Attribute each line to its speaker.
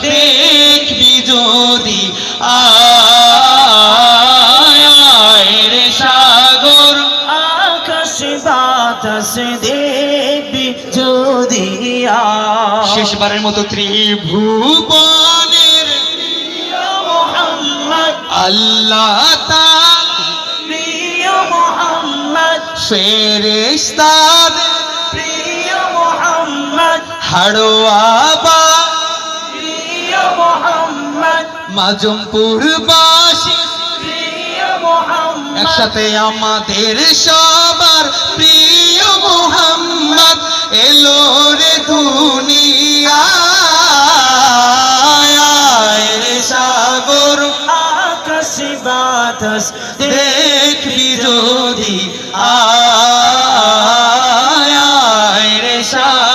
Speaker 1: দেখবি যদি আয় রে সাগর
Speaker 2: আকাশ বাতাস দেখবি যদি আয়।
Speaker 1: শেষবারের মতো ত্রিভুবনের
Speaker 2: প্রিয় মোহাম্মদ
Speaker 1: আল্লাহ তাআলা
Speaker 2: প্রিয় মোহাম্মদ
Speaker 1: ফেরেশতাদের
Speaker 2: প্রিয় মোহাম্মদ
Speaker 1: হাড়োয়াবা
Speaker 2: প্রিয় মোহাম্মদ
Speaker 1: মাজমপুরবাসী
Speaker 2: প্রিয় মোহাম্মদ
Speaker 1: একসাথে আমাদের সবার প্রিয় মুহাম্মদ এলো রে দুনিয়া